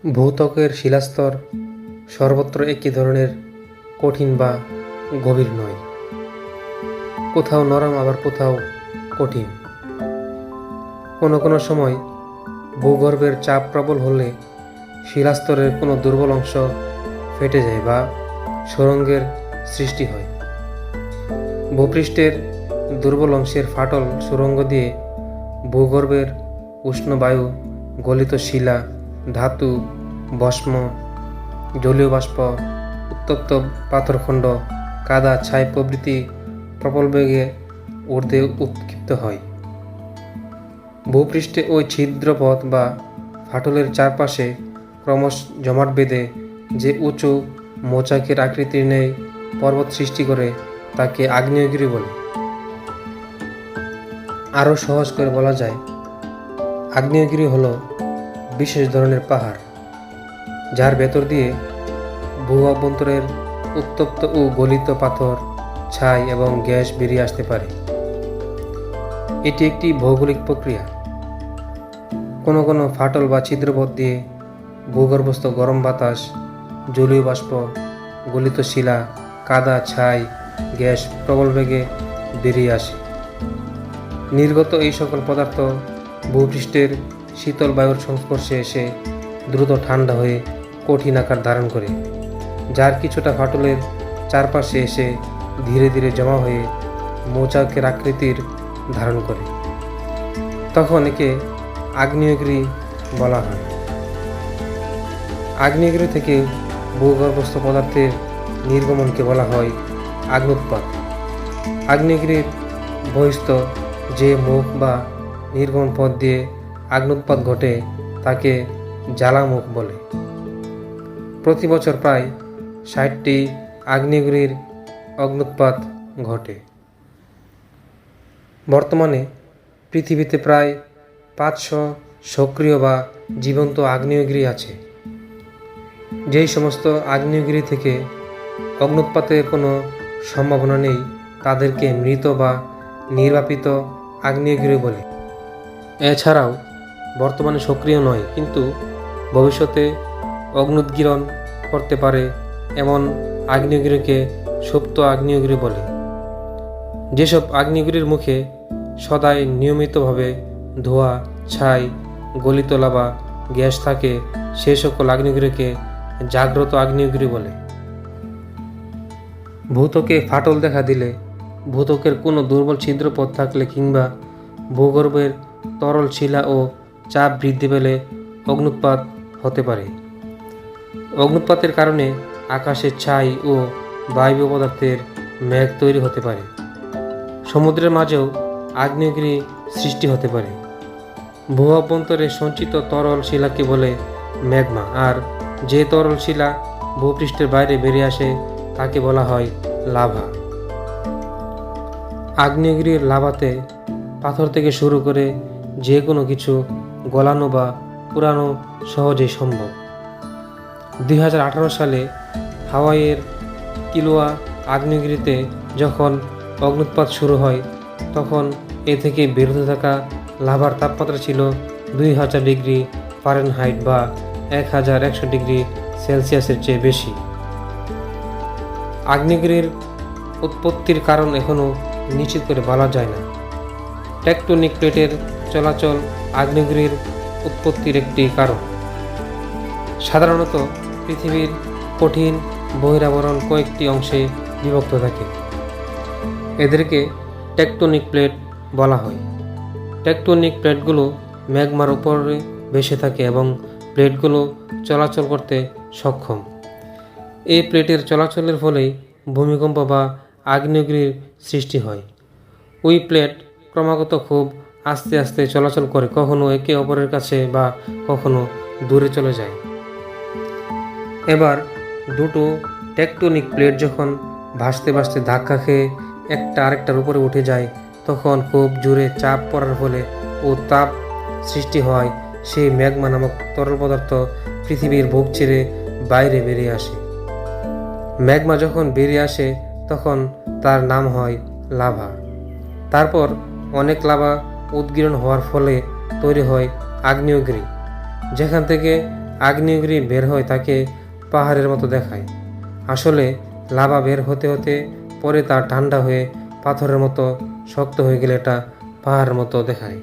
ভূত্বকের শিলাস্তর সর্বত্র একই ধরনের কঠিন বা গভীর নয়, কোথাও নরম আবার কোথাও কঠিন। কোনো কোনো সময় ভূগর্ভের চাপ প্রবল হলে শিলাস্তরের কোনো দুর্বল অংশ ফেটে যায় বা সুড়ঙ্গের সৃষ্টি হয়। ভূপৃষ্ঠের দুর্বল অংশের ফাটল সুড়ঙ্গ দিয়ে ভূগর্ভের উষ্ণ বায়ু, গলিত শিলা, ধাতু, ভস্ম, জলীয় বাষ্প, উত্তপ্ত পাথরখণ্ড, কাদা, ছাই প্রভৃতি প্রবল বেগে ঊর্ধ্বে উৎক্ষিপ্ত হয়। ভূপৃষ্ঠে ওই ছিদ্রপথ বা ফাটলের চারপাশে ক্রমশ জমাট বেঁধে যে উঁচু মোচাকের আকৃতির ন্যায় পর্বত সৃষ্টি করে তাকে আগ্নেয়গিরি বলে। আরও সহজ করে বলা যায়, আগ্নেয়গিরি হলো বিশেষ ধরনের পাহাড় যার ভেতর দিয়ে ভূ অভ্যন্তরের উত্তপ্ত ও গলিত পাথর, ছাই এবং গ্যাস বেরিয়ে আসতে পারে। এটি একটি ভৌগোলিক প্রক্রিয়া। কোনো কোনো ফাটল বা ছিদ্রপথ দিয়ে ভূগর্ভস্থ গরম বাতাস, জলীয় বাষ্প, গলিত শিলা, কাদা, ছাই, গ্যাস প্রবল বেগে বেরিয়ে আসে। নির্গত এই সকল পদার্থ ভূপৃষ্ঠের শীতল বায়ুর সংস্পর্শে এসে দ্রুত ঠান্ডা হয়ে কঠিন আকার ধারণ করে, যার কিছুটা ফাটলের চারপাশে এসে ধীরে ধীরে জমা হয়ে মৌচাকের আকৃতির ধারণ করে। তখন একে আগ্নেয়গিরি বলা হয়। আগ্নেয়গিরি থেকে ভূগর্ভস্থ পদার্থের নির্গমনকে বলা হয় অগ্ন্যুৎপাত। আগ্নেয়গিরির বহিস্থ যে মুখ বা নির্গমন পথ দিয়ে অগ্ন্যুৎপাত ঘটে তাকে জ্বালামুখ বলে। প্রতি বছর প্রায় ৬০টি আগ্নেয়গিরির অগ্ন্যুৎপাত ঘটে। বর্তমানে পৃথিবীতে প্রায় ৫০০ সক্রিয় বা জীবন্ত আগ্নেয়গিরি আছে। যেই সমস্ত আগ্নেয়গিরি থেকে অগ্ন্যুৎপাতের কোনো সম্ভাবনা নেই তাদেরকে মৃত বা নির্বাপিত আগ্নেয়গিরি বলে। এছাড়াও বর্তমানে সক্রিয় নয় কিন্তু ভবিষ্যতে অগ্ন্যুৎগীরণ করতে পারে এমন আগ্নেয়গিরিকে সুপ্ত আগ্নেয়গিরি বলে। যেসব আগ্নেয়গিরির মুখে সদাই নিয়মিতভাবে ধোঁয়া, ছাই, গলিত লাভা, গ্যাস থাকে সে সকল আগ্নেয়গিরিকে জাগ্রত আগ্নেয়গিরি বলে। ভূত্বকে ফাটল দেখা দিলে, ভূত্বকের কোনো দুর্বল ছিদ্রপথ থাকলে কিংবা ভূগর্ভের তরল শিলা ও চাপ বৃদ্ধি পেলে অগ্ন্যুৎপাত হতে পারে। অগ্ন্যুৎপাতের কারণে আকাশে ছাই ও বায়বীয় পদার্থের মেঘ তৈরি হতে পারে। সমুদ্রের মাঝেও আগ্নেয়গিরি সৃষ্টি হতে পারে। ভূ অভ্যন্তরে সঞ্চিত তরল শিলাকে বলে ম্যাগমা, আর যে তরল শিলা ভূপৃষ্ঠের বাইরে বেরিয়ে আসে তাকে বলা হয় লাভা। আগ্নেয়গিরির লাভাতে পাথর থেকে শুরু করে যে কোনো কিছু গলানো বা পুরানো সহজেই সম্ভব। ২০১৮ সালে হাওয়াইয়ের কিলোয়া আগ্নেয়গিরিতে যখন অগ্ন্যুৎপাত শুরু হয় তখন এ থেকে বেরোতে থাকা লাভার তাপমাত্রা ছিল ২০০০ ডিগ্রি ফারেনহাইট বা ১১০০ ডিগ্রি সেলসিয়াসের চেয়ে বেশি। আগ্নেয়গিরির উৎপত্তির কারণ এখনও নিশ্চিত করে বলা যায় না। টেকটোনিক প্লেটের চলাচল আগ্নেয়গিরির উৎপত্তির একটি কারণ। সাধারণত পৃথিবীর কঠিন বহিরাবরণ কয়েকটি অংশে বিভক্ত থাকে। এদেরকে টেকটোনিক প্লেট বলা হয়। টেকটোনিক প্লেটগুলো ম্যাগমার উপরে ভেসে থাকে এবং প্লেটগুলো চলাচল করতে সক্ষম। এই প্লেটের চলাচলের ফলেই ভূমিকম্প বা আগ্নেয়গিরির সৃষ্টি হয়। ওই প্লেট ক্রমাগত খুব আস্তে আস্তে চলাচল করে, কখনো একে অপরের কাছে বা কখনো দূরে চলে যায়। এবার দুটো টেকটোনিক প্লেট যখন ভাসতে ভাসতে ধাক্কা খেয়ে একটা আরেকটার উপরে উঠে যায় তখন খুব জোরে চাপ পড়ার ফলে ও তাপ সৃষ্টি হয় সেই ম্যাগমা নামক তরল পদার্থ পৃথিবীর বুক ছেড়ে বাইরে বেরিয়ে আসে। ম্যাগমা যখন বেরিয়ে আসে তখন তার নাম হয় লাভা। তারপর অনেক লাভা উদ্গীরণ হওয়ার ফলে তৈরি হয় আগ্নেয়গিরি, যেখান থেকে আগ্নেয়গিরি বের হয় তাকে পাহাড়ের মতো দেখায়। আসলে লাভা বের হতে হতে পরে তা ঠান্ডা হয়ে পাথরের মতো শক্ত হয়ে গেলে এটা পাহাড়ের মতো দেখায়।